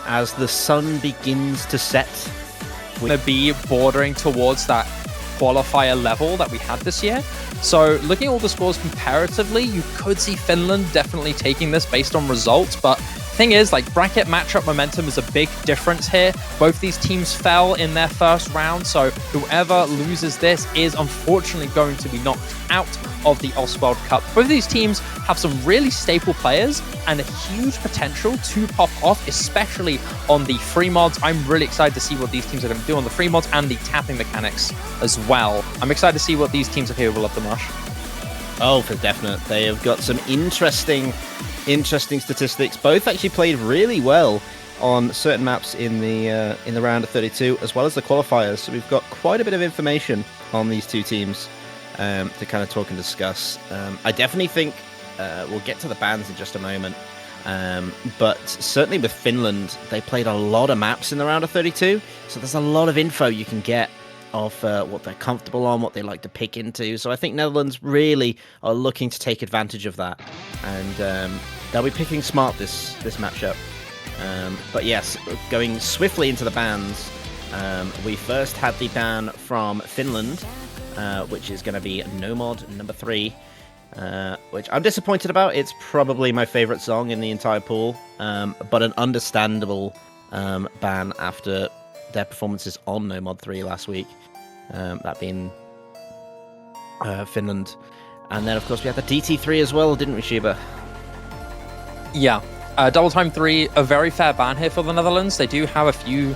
as the sun begins to set. Going to be bordering towards that qualifier level that we had this year. So looking at all the scores comparatively, you could see Finland definitely taking this based on results, but thing is, like, bracket matchup momentum is a big difference here. Both these teams fell in their first round, so whoever loses this is unfortunately going to be knocked out of the Oswald Cup. Both of these teams have some really staple players and a huge potential to pop off, especially on the free mods. I'm really excited to see what these teams are going to do on the free mods and the tapping mechanics as well. I'm excited to see what these teams are capable of, Dimash. Oh, for definite. They have got some interesting statistics. Both actually played really well on certain maps in the round of 32, as well as the qualifiers. So we've got quite a bit of information on these two teams to kind of talk and discuss. I definitely think we'll get to the bans in just a moment. But certainly with Finland, they played a lot of maps in the round of 32. So there's a lot of info you can get of what they're comfortable on, what they like to pick into. So I think Netherlands really are looking to take advantage of that, and they'll be picking smart this matchup. But yes, going swiftly into the bans, we first had the ban from Finland, which is going to be Nomad number 3, which I'm disappointed about. It's probably my favorite song in the entire pool, but an understandable ban after their performances on Nomad 3 last week, that being Finland. And then, of course, we had the DT3 as well, didn't we, Shiba? Yeah, Double Time 3, a very fair ban here for the Netherlands. They do have a few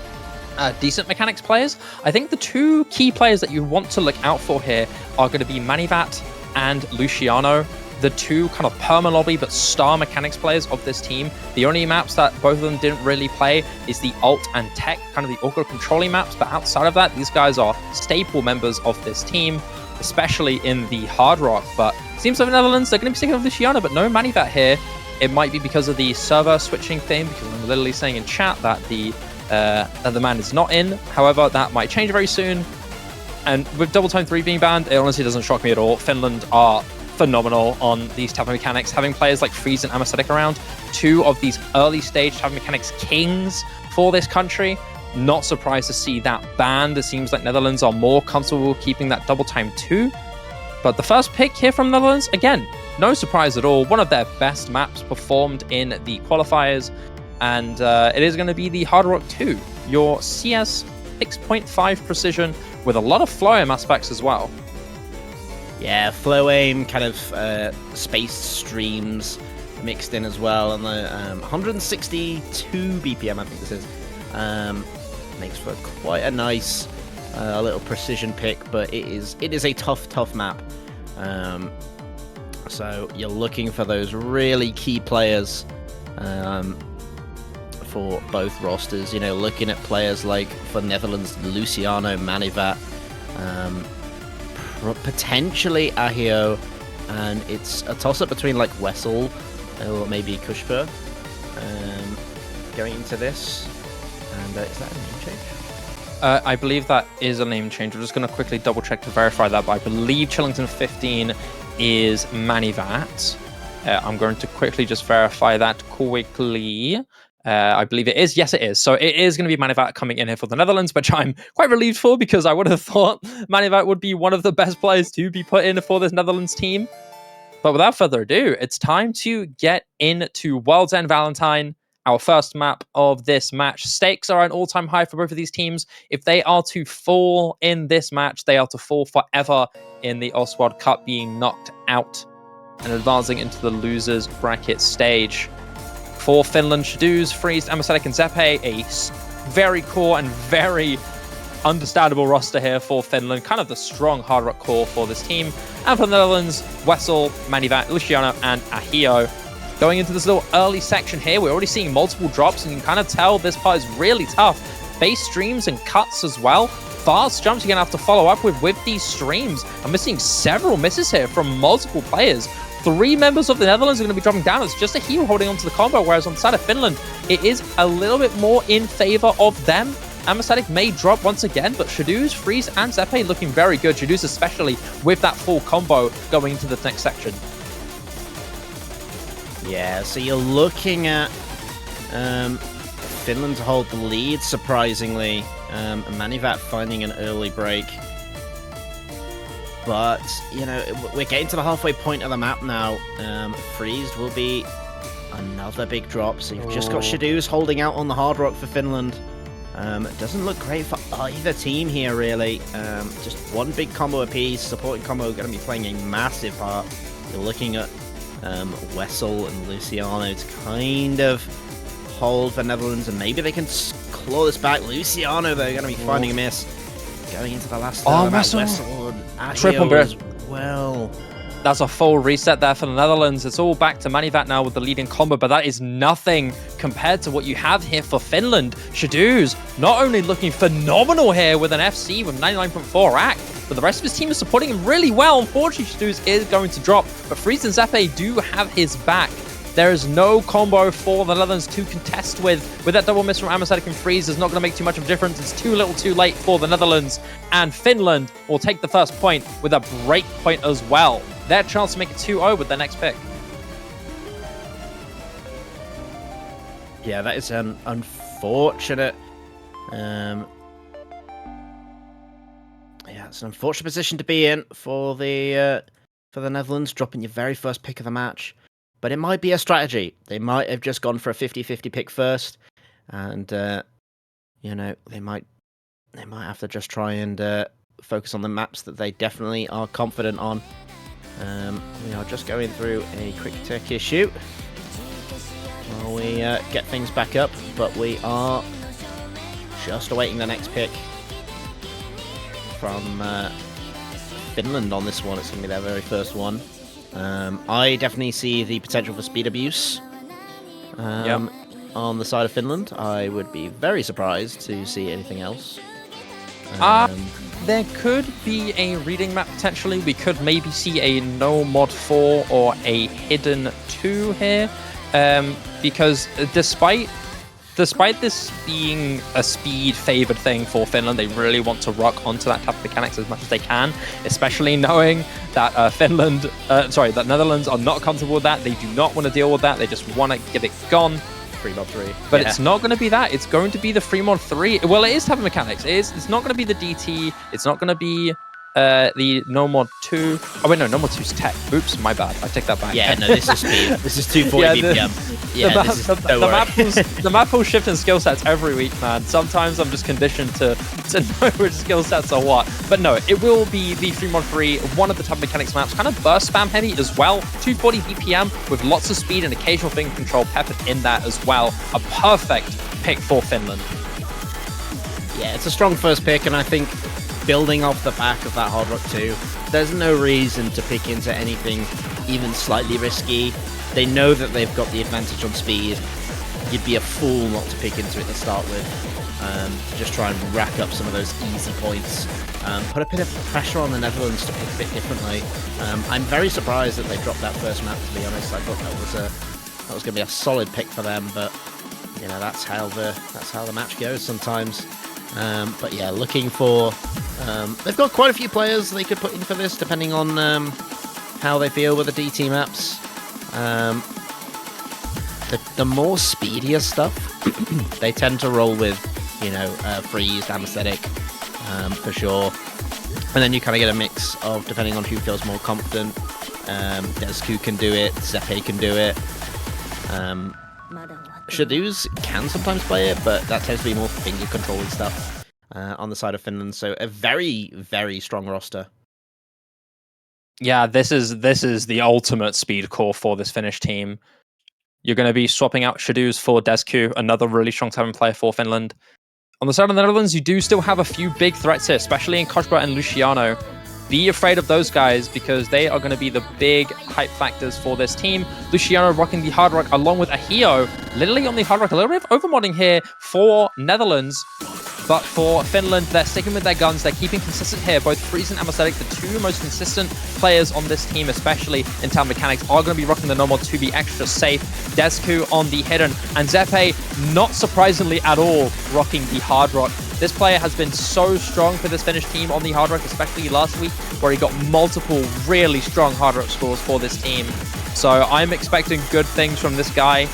decent mechanics players. I think the two key players that you want to look out for here are going to be Manivat and Luciano, the two kind of perma-lobby but star mechanics players of this team. The only maps that both of them didn't really play is the alt and tech, kind of the auto controlling maps, but outside of that, these guys are staple members of this team, especially in the hard rock. But it seems like the Netherlands, they're going to be sticking with Luciano, but no Manivat here. It might be because of the server switching thing, because I'm literally saying in chat that the man is not in. However, that might change very soon. And with Double Time 3 being banned, it honestly doesn't shock me at all. Finland are phenomenal on these tapping mechanics. Having players like Freeze and Amacetic around, two of these early stage tapping mechanics kings for this country. Not surprised to see that banned. It seems like Netherlands are more comfortable keeping that Double Time 2. But the first pick here from Netherlands, again, no surprise at all. One of their best maps performed in the qualifiers. And it is going to be the Hard Rock 2, your CS 6.5 precision with a lot of flow aim aspects as well. Yeah, flow aim, kind of spaced streams mixed in as well, and the 162 BPM, I think this is, makes for quite a nice little precision pick. But it is a tough map. So you're looking for those really key players for both rosters. You know, looking at players like for Netherlands, Luciano, Manivat, potentially Ahio, and it's a toss-up between like Wessel or maybe Kushper going into this. And is that a name change? I believe that is a name change. I'm just going to quickly double check to verify that, but I believe Chillington 15 is Manivat. I'm going to quickly just verify that quickly. I believe it is. Yes, it is. So it is going to be Manivat coming in here for the Netherlands, which I'm quite relieved for, because I would have thought Manivat would be one of the best players to be put in for this Netherlands team. But without further ado, it's time to get into World's End Valentine, our first map of this match. Stakes are an all-time high for both of these teams. If they are to fall in this match, they are to fall forever in the Oswald Cup, being knocked out and advancing into the losers bracket stage. For Finland, Shadows, Freeze, Amacetic, and Zeppe, a very core and very understandable roster here for Finland. Kind of the strong hard rock core for this team. And for the Netherlands, Wessel, Manivat, Luciano, and Ahio. Going into this little early section here, we're already seeing multiple drops, and you can kind of tell this part is really tough. Base streams and cuts as well. Fast jumps you're going to have to follow up with these streams. I'm missing several misses here from multiple players. 3 members of the Netherlands are going to be dropping down. It's just Ahio holding onto the combo, whereas on the side of Finland, it is a little bit more in favor of them. Amacetic may drop once again, but Shadows, Freeze, and Zeppe looking very good. Shadows especially with that full combo going into the next section. Yeah, so you're looking at Finland to hold the lead, surprisingly. Manivat finding an early break. But, you know, we're getting to the halfway point of the map now. Freezed will be another big drop. So you've just got Shadows holding out on the hard rock for Finland. It doesn't look great for either team here, really. Just one big combo apiece. Supporting combo going to be playing a massive part. You're looking at Wessel and Luciano to kind of hold for Netherlands, and maybe they can claw this back. Luciano, though, going to be finding a miss. Going into the last Wessel and triple burst. Well, that's a full reset there for the Netherlands. It's all back to Manivat now with the leading combo, but that is nothing compared to what you have here for Finland. Shadows not only looking phenomenal here with an FC with 99.4 rack, but the rest of his team is supporting him really well. Unfortunately, Shadows is going to drop, but Freeze and Zeppe do have his back. There is no combo for the Netherlands to contest with. With that double miss from Amasetic and Freeze, is not going to make too much of a difference. It's too little too late for the Netherlands. And Finland will take the first point with a break point as well. Their chance to make it 2-0 with their next pick. Yeah, that is an unfortunate... yeah, it's an unfortunate position to be in for the Netherlands, dropping your very first pick of the match. But it might be a strategy. They might have just gone for a 50-50 pick first, and you know, they might have to just try and focus on the maps that they definitely are confident on. We are just going through a quick tech issue while we get things back up, but we are just awaiting the next pick from Finland on this one. It's going to be their very first one. I definitely see the potential for speed abuse on the side of Finland. I would be very surprised to see anything else. There could be a reading map potentially. We could maybe see a no mod 4 or a hidden 2 here, because despite this being a speed favored thing for Finland, they really want to rock onto that type of mechanics as much as they can, especially knowing that that Netherlands are not comfortable with that. They do not want to deal with that. They just want to get it gone. 3 mod 3. But it's not going to be that. It's going to be the 3 mod 3. Well, it is type of mechanics. It's not going to be the DT. It's not going to be the no mod 2. Oh wait, no mod 2's tech. Oops, my bad. I take that back. Yeah, no, this is speed. This is 240 BPM. The map will shift in skill sets every week, man. Sometimes I'm just conditioned to know which skill sets are what. But no, it will be the 3 mod 3, one of the top mechanics maps, kind of burst spam heavy as well. 240 BPM with lots of speed and occasional finger control peppered in that as well. A perfect pick for Finland. Yeah, it's a strong first pick, and I think building off the back of that Hard Rock 2, there's no reason to pick into anything even slightly risky. They know that they've got the advantage on speed. You'd be a fool not to pick into it to start with, to just try and rack up some of those easy points. Put a bit of pressure on the Netherlands to pick a bit differently. I'm very surprised that they dropped that first map, to be honest. I thought that was going to be a solid pick for them, but you know, that's how the match goes sometimes. But yeah, looking for... they've got quite a few players they could put in for this, depending on how they feel with the DT maps. The more speedier stuff, they tend to roll with, you know, Freeze, Amasetic, for sure. And then you kind of get a mix of, depending on who feels more confident. Desku can do it, Zeppe can do it. Shadows can sometimes play it, but that tends to be more finger controlling stuff on the side of Finland. So a very, very strong roster. Yeah, this is the ultimate speed core for this Finnish team. You're going to be swapping out Shadows for Desku, another really strong time player for Finland. On the side of the Netherlands, you do still have a few big threats here, especially in Kochba and Luciano. Be afraid of those guys because they are going to be the big hype factors for this team. Luciano rocking the hard rock along with Ahio, literally on the hard rock. A little bit of overmodding here for Netherlands. But for Finland, they're sticking with their guns. They're keeping consistent here. Both Freeze and Amasetic, the two most consistent players on this team, especially in town mechanics, are going to be rocking the normal to be extra safe. Desku on the hidden, and Zeppe, not surprisingly at all, rocking the hard rock. This player has been so strong for this Finnish team on the hard rock, especially last week, where he got multiple really strong hard rock scores for this team. So I'm expecting good things from this guy.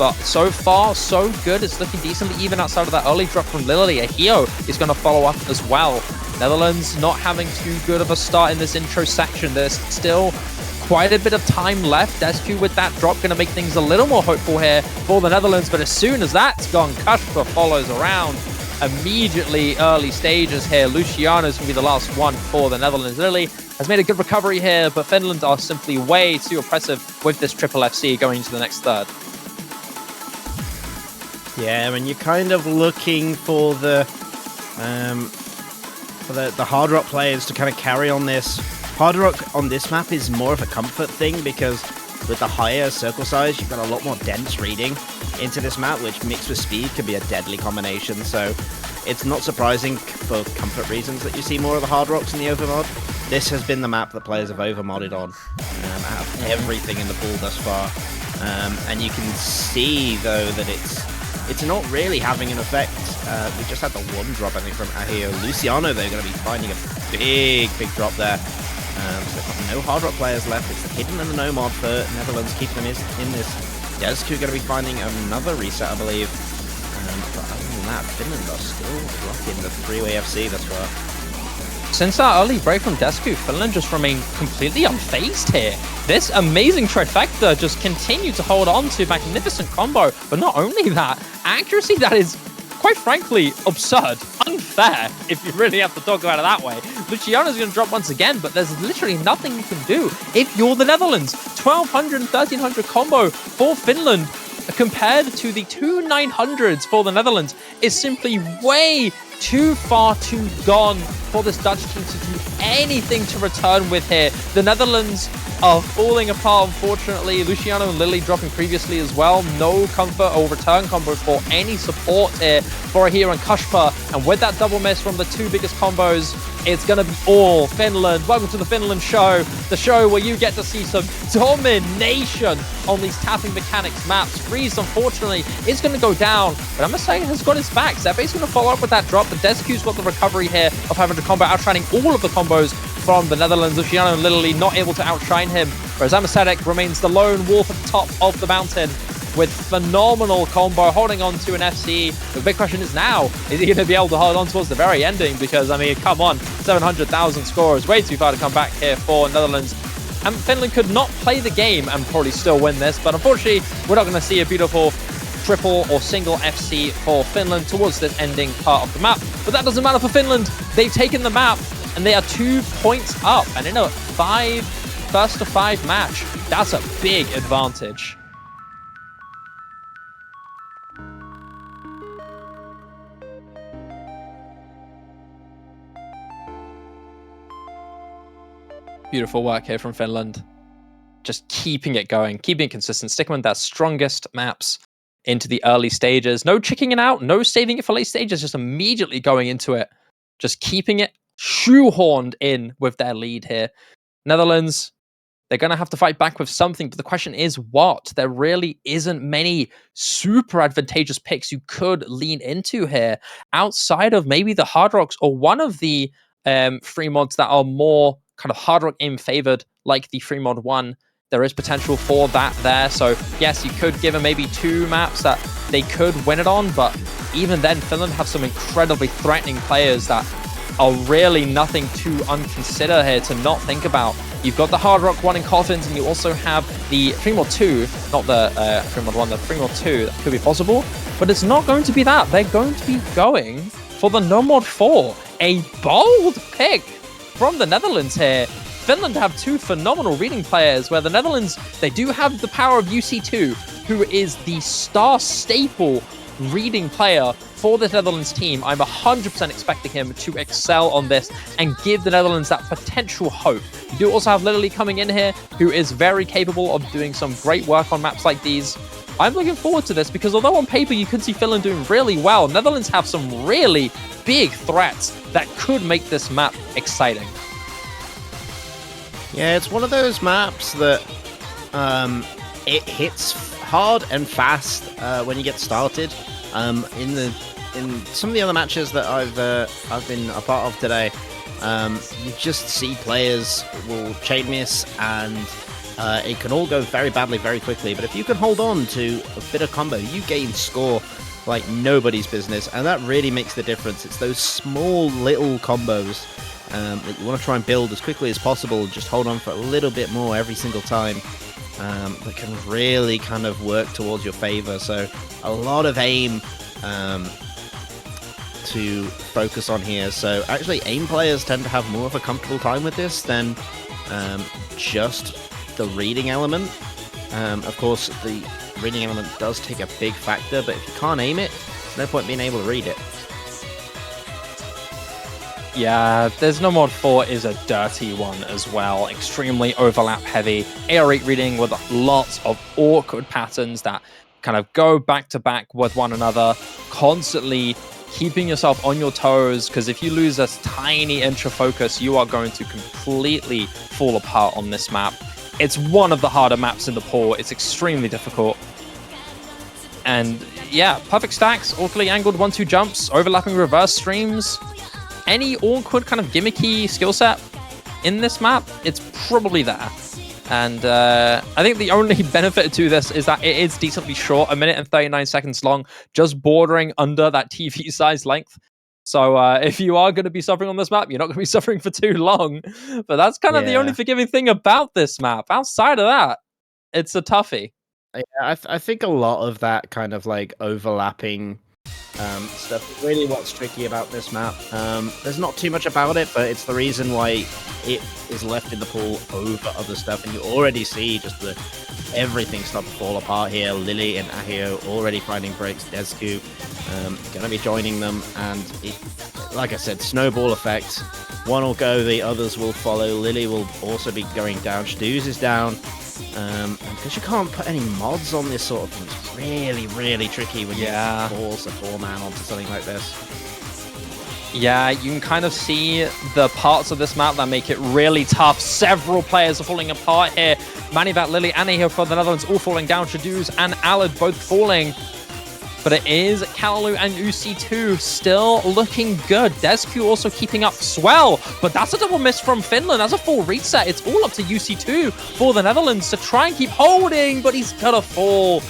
but so far, so good. It's looking decently even outside of that early drop from Lily. Ahio is going to follow up as well. Netherlands not having too good of a start in this intro section. There's still quite a bit of time left. Descu with that drop going to make things a little more hopeful here for the Netherlands, but as soon as that's gone, Kashpa follows around immediately. Early stages here. Luciano's going to be the last one for the Netherlands. Lily has made a good recovery here, but Finland are simply way too oppressive with this triple FC going into the next third. Yeah, and you're kind of looking for the hard rock players to kind of carry on this. Hard rock on this map is more of a comfort thing because with the higher circle size, you've got a lot more dense reading into this map, which mixed with speed could be a deadly combination. So it's not surprising for comfort reasons that you see more of the hard rocks in the overmod. This has been the map that players have overmodded on out of everything in the pool thus far. And you can see though that it's not really having an effect. We just had the one drop, I think, from Ahio. Luciano, they're going to be finding a big drop there. So they've got no hard rock players left. It's the hidden and the no mod for Netherlands keeping them in this. Descu going to be finding another reset, I believe. But other than that, Finland are still rocking the three-way FC thus far. Since that early break from Descu, Finland just remained completely unfazed here. This amazing trifecta just continued to hold on to magnificent combo, but not only that, accuracy that is, quite frankly, absurd, unfair, if you really have to talk about it that way. Luciano's going to drop once again, but there's literally nothing you can do if you're the Netherlands. 1200 and 1300 combo for Finland compared to the 2900s for the Netherlands is simply way too far too gone for this Dutch team to do anything to return with here. The Netherlands are falling apart, unfortunately. Luciano and Lily dropping previously as well. No comfort or return combo for any support here for Ahio and Kashpa. And with that double miss from the two biggest combos, it's going to be all Finland. Welcome to the Finland show, the show where you get to see some domination on these tapping mechanics maps. Freeze, unfortunately, is going to go down, but I'm saying has got his back. Zepe's going to follow up with that drop, but Descu's got the recovery here of having to combo, outshining all of the combos from the Netherlands. Luciano and Lily not able to outshine him, whereas Amasadek remains the lone wolf at the top of the mountain with phenomenal combo, holding on to an FC. The big question is now, is he going to be able to hold on towards the very ending? Because, I mean, come on, 700,000 scores, way too far to come back here for Netherlands. And Finland could not play the game and probably still win this, but unfortunately, we're not going to see a beautiful triple or single FC for Finland towards this ending part of the map. But that doesn't matter for Finland. They've taken the map, and they are 2 points up. And in a first to five match, that's a big advantage. Beautiful work here from Finland. Just keeping it going, keeping it consistent, sticking with their strongest maps into the early stages. No chicking it out, no saving it for late stages, just immediately going into it. Just keeping it shoehorned in with their lead here. Netherlands, they're going to have to fight back with something, but the question is what? There really isn't many super advantageous picks you could lean into here outside of maybe the Hard Rocks or one of the free mods that are more kind of hard rock aim favored, like the free mod 1. There is potential for that there. So yes, you could give them maybe 2 maps that they could win it on, but even then, Finland have some incredibly threatening players that are really nothing to unconsider here, to not think about. You've got the hard rock 1 in Coffins, and you also have the free mod 2, not the free mod 1, the free mod 2. That could be possible, but it's not going to be that. They're going to be going for the no mod 4. A bold pick from the Netherlands here. Finland have 2 phenomenal reading players, where the Netherlands, they do have the power of UC2, who is the star staple reading player for the Netherlands team. I'm 100% expecting him to excel on this and give the Netherlands that potential hope. You do also have Lily coming in here, who is very capable of doing some great work on maps like these. I'm looking forward to this because although on paper you could see Finland doing really well, Netherlands have some really big threats that could make this map exciting. Yeah, it's one of those maps that it hits hard and fast when you get started. In some of the other matches that I've been a part of today, you just see players will chain miss and it can all go very badly very quickly. But if you can hold on to a bit of combo, you gain score like nobody's business, and that really makes the difference. It's those small little combos that you want to try and build as quickly as possible, just hold on for a little bit more every single time, that can really kind of work towards your favor. So a lot of aim to focus on here. So actually aim players tend to have more of a comfortable time with this than just the reading element. Of course, the reading element does take a big factor, but if you can't aim it, there's no point being able to read it. Yeah, There's No Mod 4 is a dirty one as well. Extremely overlap heavy. AR8 reading with lots of awkward patterns that kind of go back to back with one another, constantly keeping yourself on your toes, because if you lose a tiny inch of focus, you are going to completely fall apart on this map. It's one of the harder maps in the pool. It's extremely difficult. And yeah, perfect stacks, awkwardly angled 1-2 jumps, overlapping reverse streams. Any awkward kind of gimmicky skill set in this map, it's probably there. And I think the only benefit to this is that it is decently short, 1 minute and 39 seconds long, just bordering under that TV size length. So if you are going to be suffering on this map, you're not going to be suffering for too long. But that's kind of the only forgiving thing about this map. Outside of that, it's a toughie. Yeah, I think a lot of that kind of like overlapping stuff is really what's tricky about this map. There's not too much about it, but it's the reason why it is left in the pool over other stuff, and you already see just everything start to fall apart here. Lily and Ahio already finding breaks. Desku gonna be joining them, and like I said, snowball effect. One will go, the others will follow. Lily will also be going down. Shadooz is down. And because you can't put any mods on this sort of thing, it's really, really tricky when you force a 4-man onto something like this. Yeah, you can kind of see the parts of this map that make it really tough. Several players are falling apart here. Manivat, Lily, and here for the Netherlands all falling down. Shadooz and Alad both falling. But it is Kalalu and UC2 still looking good. Desku also keeping up swell, but that's a double miss from Finland. That's a full reset. It's all up to UC2 for the Netherlands to try and keep holding, but he's gonna fall.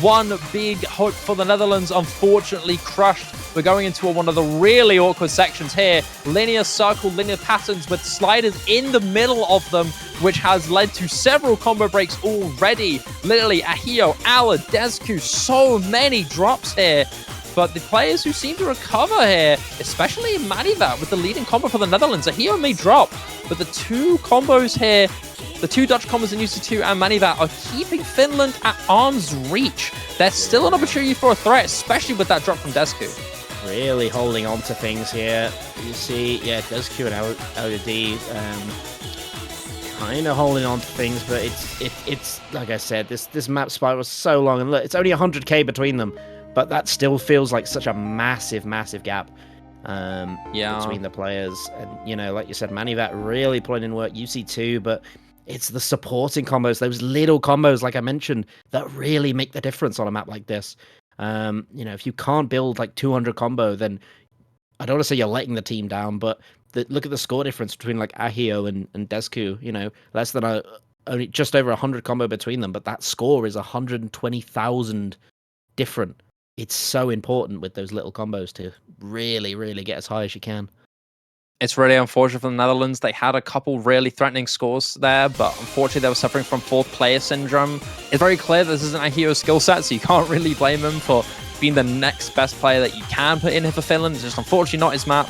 One big hope for the Netherlands, unfortunately crushed. We're going into one of the really awkward sections here. Linear circle, linear patterns with sliders in the middle of them, which has led to several combo breaks already. Literally, Ahio, Ala, Desku, so many drops here. But the players who seem to recover here, especially Manivat with the leading combo for the Netherlands, Ahio may drop, but the two combos here, the two Dutch combos in UC2 and Manivat are keeping Finland at arm's reach. There's still an opportunity for a threat, especially with that drop from Desku. Really holding on to things here. You see, yeah, Desku and LUD kind of holding on to things, but it's like I said, this map spiral was so long, and look, it's only 100k between them, but that still feels like such a massive gap between the players. And you know, like you said, Manivat really putting in work. UC2, but it's the supporting combos, those little combos, like I mentioned, that really make the difference on a map like this. You know, if you can't build like 200 combo, then I don't want to say you're letting the team down, but look at the score difference between like Ahio and Desku. You know, less than only just over 100 combo between them, but that score is 120,000 different. It's so important with those little combos to really get as high as you can. It's really unfortunate for the Netherlands. They had a couple really threatening scores there, but unfortunately they were suffering from fourth player syndrome. It's very clear this isn't a hero skill set, so you can't really blame him for being the next best player that you can put in here for Finland. It's just unfortunately not his map.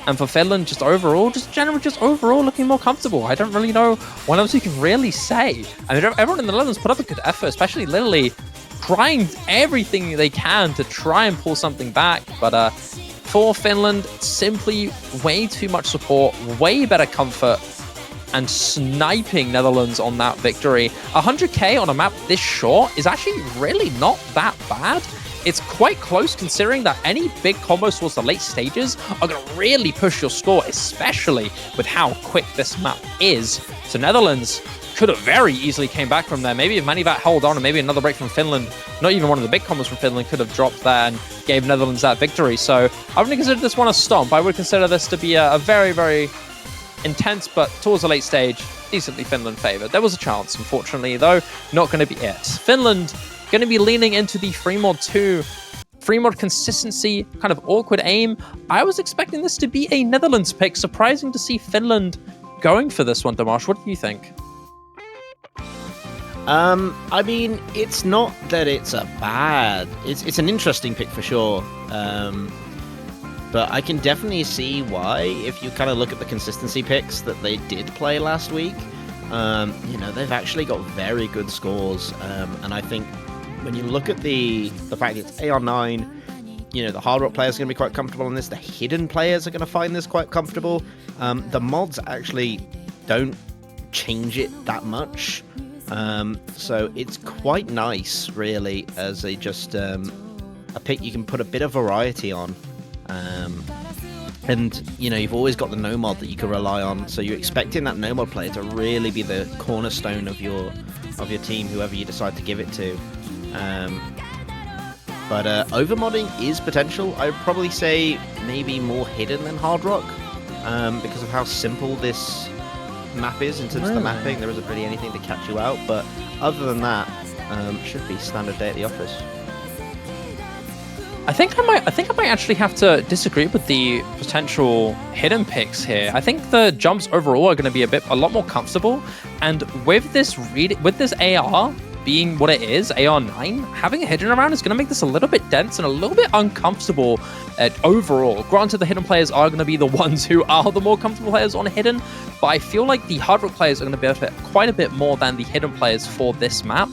And for Finland, just overall looking more comfortable. I don't really know what else you can really say. I mean, everyone in the Netherlands put up a good effort, especially Lily, trying everything they can to try and pull something back, but for Finland, simply way too much support, way better comfort, and sniping Netherlands on that victory. 100k on a map this short is actually really not that bad. It's quite close considering that any big combos towards the late stages are going to really push your score, especially with how quick this map is. So Netherlands could have very easily came back from there. Maybe if Manivat held on and maybe another break from Finland, not even one of the big combos from Finland, could have dropped there and gave Netherlands that victory. So I wouldn't consider this one a stomp. I would consider this to be a very intense, but towards the late stage, decently Finland favored. There was a chance, unfortunately, though, not going to be it. Finland going to be leaning into the free mod 2. Free mod consistency, kind of awkward aim. I was expecting this to be a Netherlands pick. Surprising to see Finland going for this one, Dimash. What do you think? I mean, it's not that it's a bad... It's an interesting pick for sure. But I can definitely see why, if you kind of look at the consistency picks that they did play last week. You know, they've actually got very good scores. And I think when you look at the fact that it's AR9, you know, the hard rock players are going to be quite comfortable in this. The hidden players are going to find this quite comfortable. The mods actually don't change it that much. So it's quite nice, really, as a pick you can put a bit of variety on. And, you know, you've always got the no mod that you can rely on. So you're expecting that no mod player to really be the cornerstone of your team, whoever you decide to give it to. But overmodding is potential. I would probably say maybe more hidden than hard rock, because of how simple this map is in terms of the mapping. There isn't really anything to catch you out, but other than that, should be standard day at the office. I think I might actually have to disagree with the potential hidden picks here. I think the jumps overall are going to be a lot more comfortable, and with this AR being what it is, AR9, having a hidden around is going to make this a little bit dense and a little bit uncomfortable overall. Granted, the hidden players are going to be the ones who are the more comfortable players on hidden, but I feel like the hard rock players are going to benefit quite a bit more than the hidden players for this map.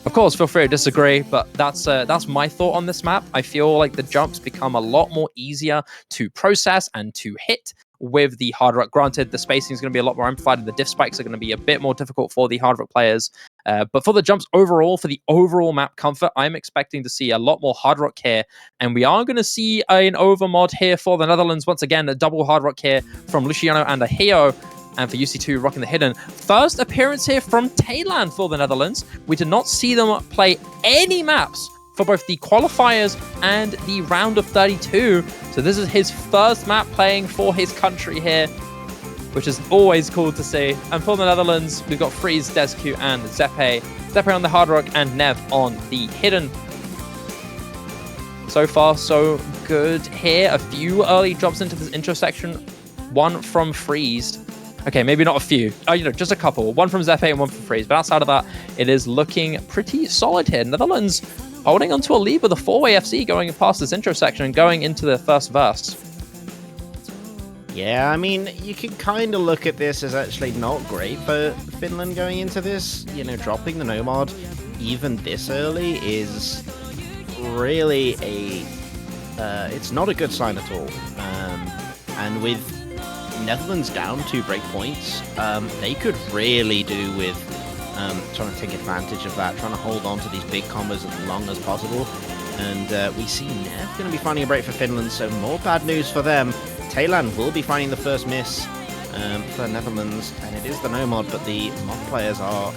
Of course, feel free to disagree, but that's my thought on this map. I feel like the jumps become a lot more easier to process and to hit with the hard rock. Granted, the spacing is going to be a lot more amplified, and the diff spikes are going to be a bit more difficult for the hard rock players. But for the jumps overall, for the overall map comfort, I'm expecting to see a lot more hard rock here, and we are going to see an overmod here for the Netherlands. Once again, a double hard rock here from Luciano and Ahio. And for UC2 rocking the hidden. First appearance here from Thailand for the Netherlands. We did not see them play any maps for both the qualifiers and the round of 32. So this is his first map playing for his country here, which is always cool to see. And for the Netherlands, we've got Freeze, Descu, and Zeppe. Zeppe on the hard rock and Nev on the hidden. So far, so good here. A few early drops into this intro section. One from Freeze. Okay, maybe not a few. Just a couple. One from Zeppe and one from Freeze. But outside of that, it is looking pretty solid here. Netherlands holding onto a lead with a 4-way FC going past this intro section and going into the first verse. Yeah, I mean, you can kind of look at this as actually not great for Finland going into this. You know, dropping the no mod even this early is really it's not a good sign at all. And with Netherlands down 2 breakpoints, they could really do with trying to take advantage of that, trying to hold on to these big combos as long as possible. And we see Nev going to be finding a break for Finland, so more bad news for them. Thailand will be finding the first miss for Netherlands, and it is the no mod, but the mod players are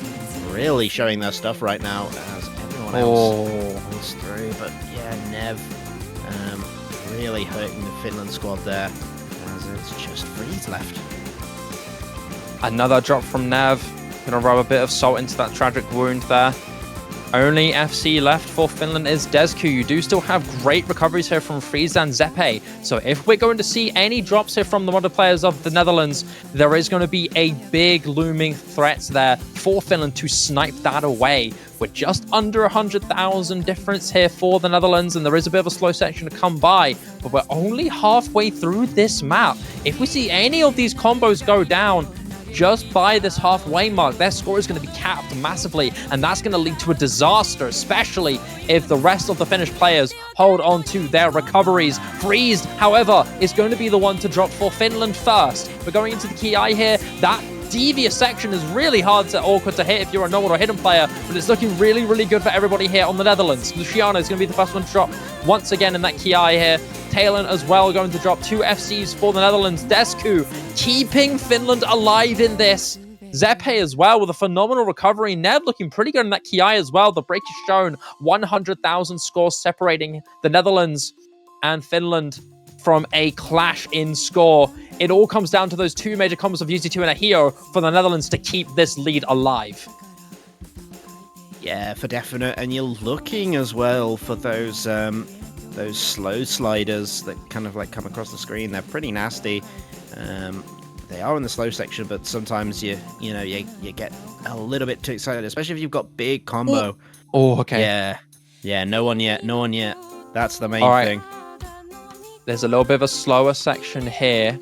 really showing their stuff right now as everyone else pulls through. But yeah, Nev really hurting the Finland squad there, as it's just Freeze left. Another drop from Nev. Gonna rub a bit of salt into that tragic wound there. Only FC left for Finland is Descu. You do still have great recoveries here from Freeze and Zeppe. So if we're going to see any drops here from the modded players of the Netherlands, there is going to be a big looming threat there for Finland to snipe that away. We're just under 100,000 difference here for the Netherlands, and there is a bit of a slow section to come by, but we're only halfway through this map. If we see any of these combos go down, just by this halfway mark, their score is going to be capped massively, and that's going to lead to a disaster, especially if the rest of the Finnish players hold on to their recoveries. Freeze, however, is going to be the one to drop for Finland first. We're going into the key eye here. That devious section is really awkward to hit if you're a normal or hidden player, but it's looking really, really good for everybody here on the Netherlands. Luciano is going to be the first one to drop once again in that key eye here. Talon as well going to drop 2 FCs for the Netherlands. Descu keeping Finland alive in this. Zeppe as well with a phenomenal recovery. Nev looking pretty good in that key eye as well. The break is shown. 100,000 scores separating the Netherlands and Finland. from a clash in score. It all comes down to those two major combos of UC2 and a Hero for the Netherlands to keep this lead alive. Yeah, for definite. And you're looking as well for those slow sliders that kind of like come across the screen. They're pretty nasty. They are in the slow section, but sometimes you get a little bit too excited, especially if you've got big combo. Oh, okay. Yeah, no one yet. That's the main thing. There's a little bit of a slower section here.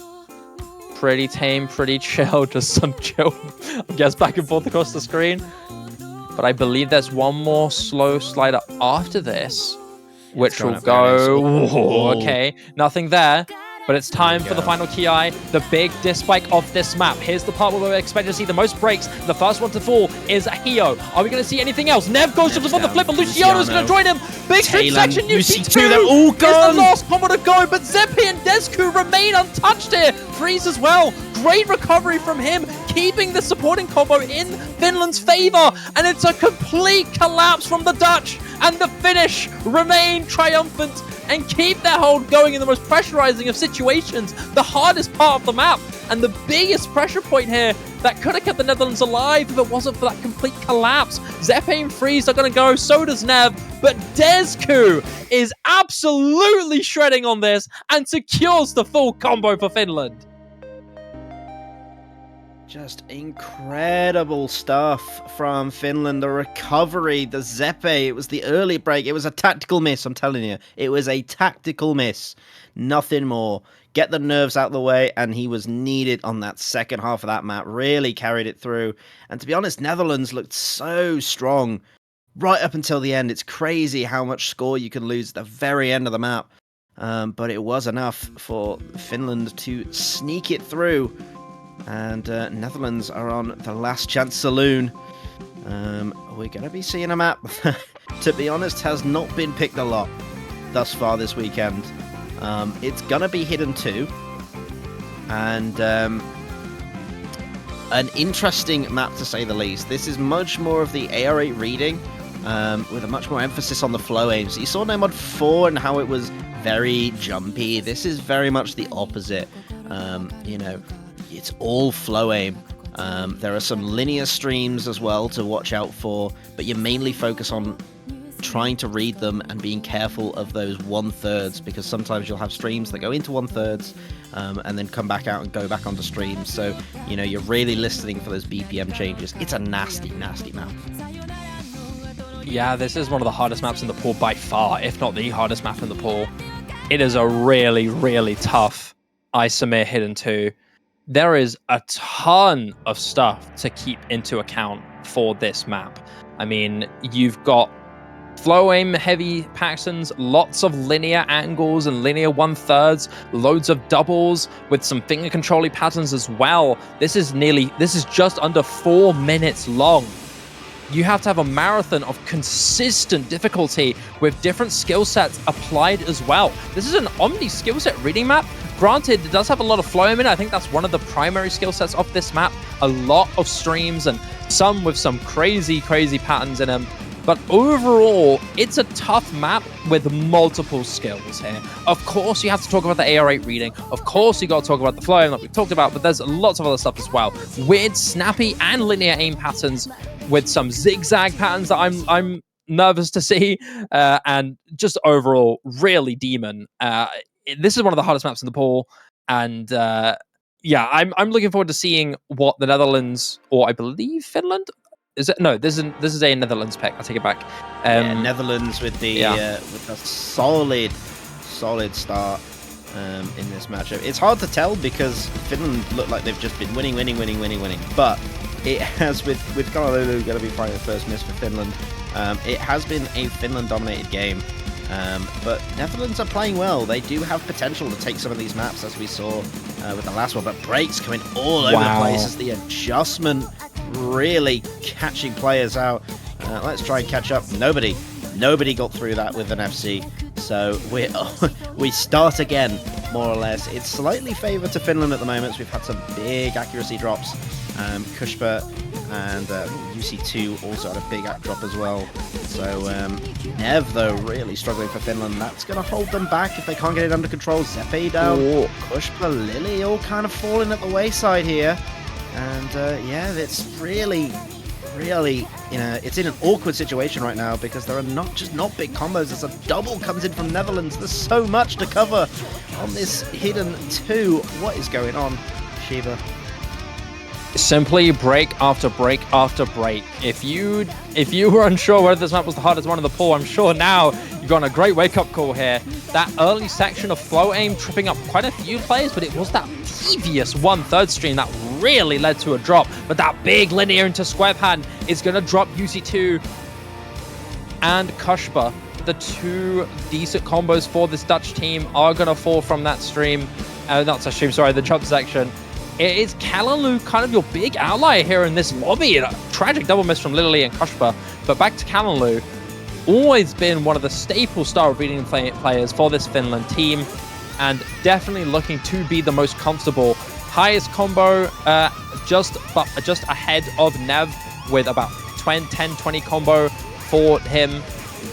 Pretty tame, pretty chill, just some chill, I guess, back and forth across the screen. But I believe there's one more slow slider after this, which will go... Whoa, okay, nothing there. But it's time for the final Ki, the big disc spike of this map. Here's the part where we're expecting to see the most breaks. The first one to fall is Hio. Are we going to see anything else? Nev goes to the flip, but Luciano's going to join him. Big strip section, UC2 they're all gone. Is the last combo to go, but Zepi and Desku remain untouched here. Freeze as well. Great recovery from him, keeping the supporting combo in Finland's favor. And it's a complete collapse from the Dutch. And the Finnish remain triumphant and keep their hold going in the most pressurizing of situations, the hardest part of the map, and the biggest pressure point here that could have kept the Netherlands alive if it wasn't for that complete collapse. Zepe and Freeze are going to go, so does Nev, but Desku is absolutely shredding on this and secures the full combo for Finland. Just incredible stuff from Finland. The recovery, the Zepe, it was the early break. It was a tactical miss, I'm telling you. It was a tactical miss. Nothing more. Get the nerves out of the way, and he was needed on that second half of that map. Really carried it through. And to be honest, Netherlands looked so strong right up until the end. It's crazy how much score you can lose at the very end of the map. But it was enough for Finland to sneak it through. And Netherlands are on the last chance saloon. We're going to be seeing a map, to be honest, has not been picked a lot thus far this weekend. It's going to be Hidden 2. And an interesting map, to say the least. This is much more of the AR8 reading, with a much more emphasis on the flow aim. So you saw Nomad 4 and how it was very jumpy. This is very much the opposite. It's all flow aim. There are some linear streams as well to watch out for, but you mainly focus on trying to read them and being careful of those 1/3, because sometimes you'll have streams that go into 1/3 and then come back out and go back onto streams. So, you're really listening for those BPM changes. It's a nasty, nasty map. Yeah, this is one of the hardest maps in the pool by far, if not the hardest map in the pool. It is a really, really tough Isomer Hidden 2. There is a ton of stuff to keep into account for this map. I mean, you've got flow aim heavy patterns, lots of linear angles and linear 1/3, loads of doubles with some finger controlling patterns as well. This is just under 4 minutes long. You have to have a marathon of consistent difficulty with different skill sets applied as well. This is an omni skill set reading map. Granted, it does have a lot of flow in it. I think that's one of the primary skill sets of this map. A lot of streams and some with some crazy, crazy patterns in them. But overall, it's a tough map with multiple skills here. Of course, you have to talk about the AR8 reading. Of course, you got to talk about the flow like we've talked about, but there's lots of other stuff as well. Weird, snappy, and linear aim patterns with some zigzag patterns that I'm nervous to see, and just overall really demon. This is one of the hardest maps in the pool, and I'm looking forward to seeing what the Netherlands, or I believe Finland. Is it? No, this is a Netherlands pick. I take it back. Netherlands with a solid start in this matchup. It's hard to tell because Finland look like they've just been winning. But it has, with Kalulu going to be fighting the first miss for Finland. It has been a Finland-dominated game. But Netherlands are playing well. They do have potential to take some of these maps, as we saw with the last one. But breaks coming all over the place as the adjustment really catching players out. Let's try and catch up. Nobody got through that with an FC. So we start again, more or less. It's slightly favoured to Finland at the moment. So we've had some big accuracy drops. Kushba and UC2 also had a big act drop as well. So Nev, though, really struggling for Finland. That's going to hold them back if they can't get it under control. Zeppe down, Kushpa, Lily all kind of falling at the wayside here. And yeah, it's really, it's in an awkward situation right now because there are not big combos. As a double comes in from Netherlands. There's so much to cover on this hidden 2. What is going on, Shiva? Simply break after break after break. If you were unsure whether this map was the hardest one in the pool, I'm sure now you've got a great wake-up call here. That early section of flow aim tripping up quite a few players, but it was that devious 1/3 stream that really led to a drop. But that big linear into square pan is going to drop UC2 and Kushpa. The 2 decent combos for this Dutch team are going to fall from that stream. The jump section. It is Kalanlu kind of your big ally here in this lobby. A tragic double miss from Lily and Kushpa. But back to Kalanlu. Always been one of the staple star reading players for this Finland team. And definitely looking to be the most comfortable. Highest combo just ahead of Nev with about 10-20 combo for him.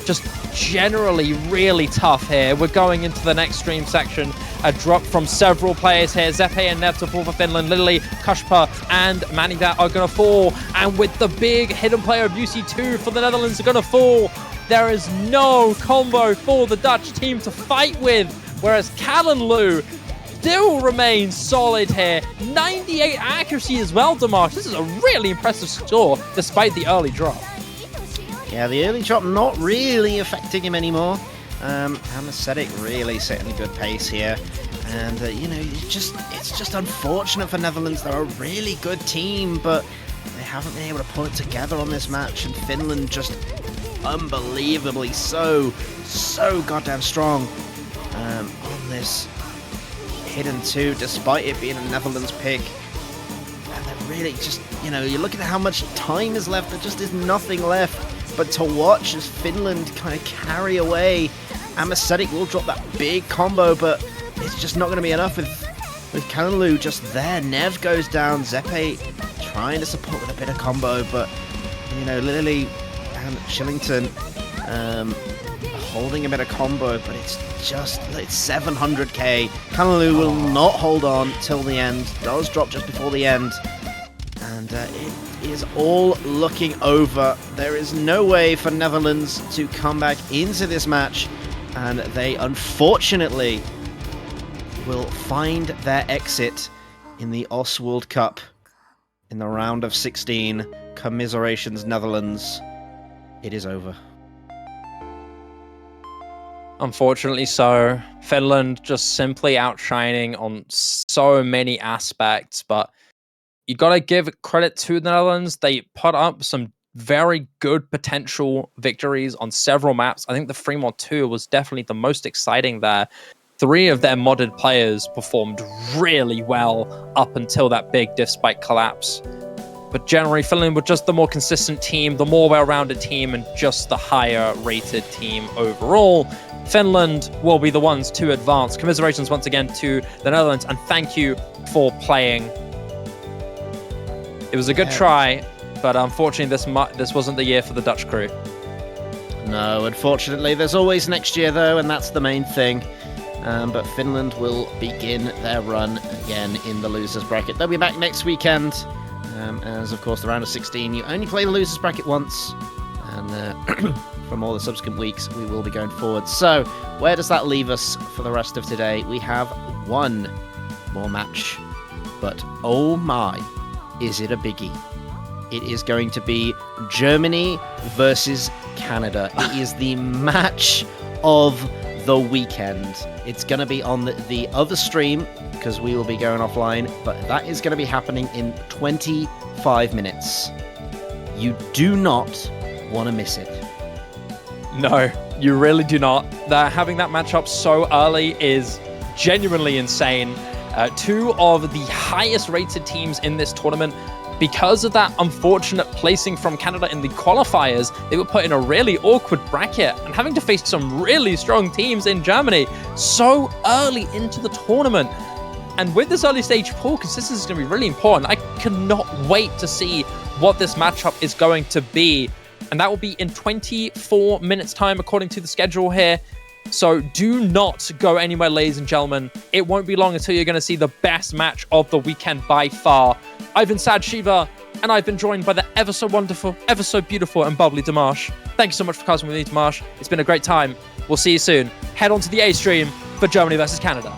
Just generally really tough here. We're going into the next stream section. A drop from several players here. Zeppe and Nev to fall for Finland. Lily, Kushpa, and Manivat are going to fall. And with the big hidden player of UC2 for the Netherlands are going to fall. There is no combo for the Dutch team to fight with. Whereas Kalanlu still remains solid here. 98 accuracy as well, Dimash. This is a really impressive score despite the early drop. Yeah, the early drop not really affecting him anymore. Anesthetic really setting a good pace here. And, it's just unfortunate for Netherlands. They're a really good team, but they haven't been able to pull it together on this match. And Finland just unbelievably so goddamn strong on this hidden 2, despite it being a Netherlands pick. And they're really just, you're looking at how much time is left. There just is nothing left but to watch as Finland kind of carry away. Anesthetic will drop that big combo, but it's just not going to be enough with Kalanlu just there. Nev goes down. Zeppe trying to support with a bit of combo, but Lily and Shillington holding a bit of combo, but it's 700k. Kalanlu will not hold on till the end. Does drop just before the end, and it is all looking over. There is no way for Netherlands to come back into this match, and they unfortunately will find their exit in the Oswald Cup in the round of 16. Commiserations, Netherlands. It is over. Unfortunately so. Finland just simply outshining on so many aspects, but you got to give credit to the Netherlands. They put up some very good potential victories on several maps. I think the Fremont 2 was definitely the most exciting there. 3 of their modded players performed really well up until that big diff spike collapse. But generally, Finland were just the more consistent team, the more well-rounded team, and just the higher-rated team overall. Finland will be the ones to advance. Commiserations once again to the Netherlands, and thank you for playing. It was a good try, but unfortunately this wasn't the year for the Dutch crew. No, unfortunately. There's always next year, though, and that's the main thing. But Finland will begin their run again in the losers bracket. They'll be back next weekend, as, of course, the round of 16. You only play the losers bracket once, and from all the subsequent weeks, we will be going forward. So, where does that leave us for the rest of today? We have one more match, but oh my, is it a biggie. It is going to be Germany versus Canada. It is the match of the weekend. It's going to be on the other stream because we will be going offline, but that is going to be happening in 25 minutes. You do not want to miss it. No, you really do not. Having that matchup so early is genuinely insane. 2 of the highest rated teams in this tournament. Because of that unfortunate placing from Canada in the qualifiers, they were put in a really awkward bracket and having to face some really strong teams in Germany so early into the tournament. And with this early stage pool, consistency is going to be really important. I cannot wait to see what this matchup is going to be. And that will be in 24 minutes time, according to the schedule here. So do not go anywhere, ladies and gentlemen. It won't be long until you're going to see the best match of the weekend by far. I've been Sad Shiva, and I've been joined by the ever so wonderful, ever so beautiful and bubbly Dimash. Thank you so much for casting with me, Dimash. It's been a great time. We'll see you soon. Head on to the A stream for Germany versus Canada.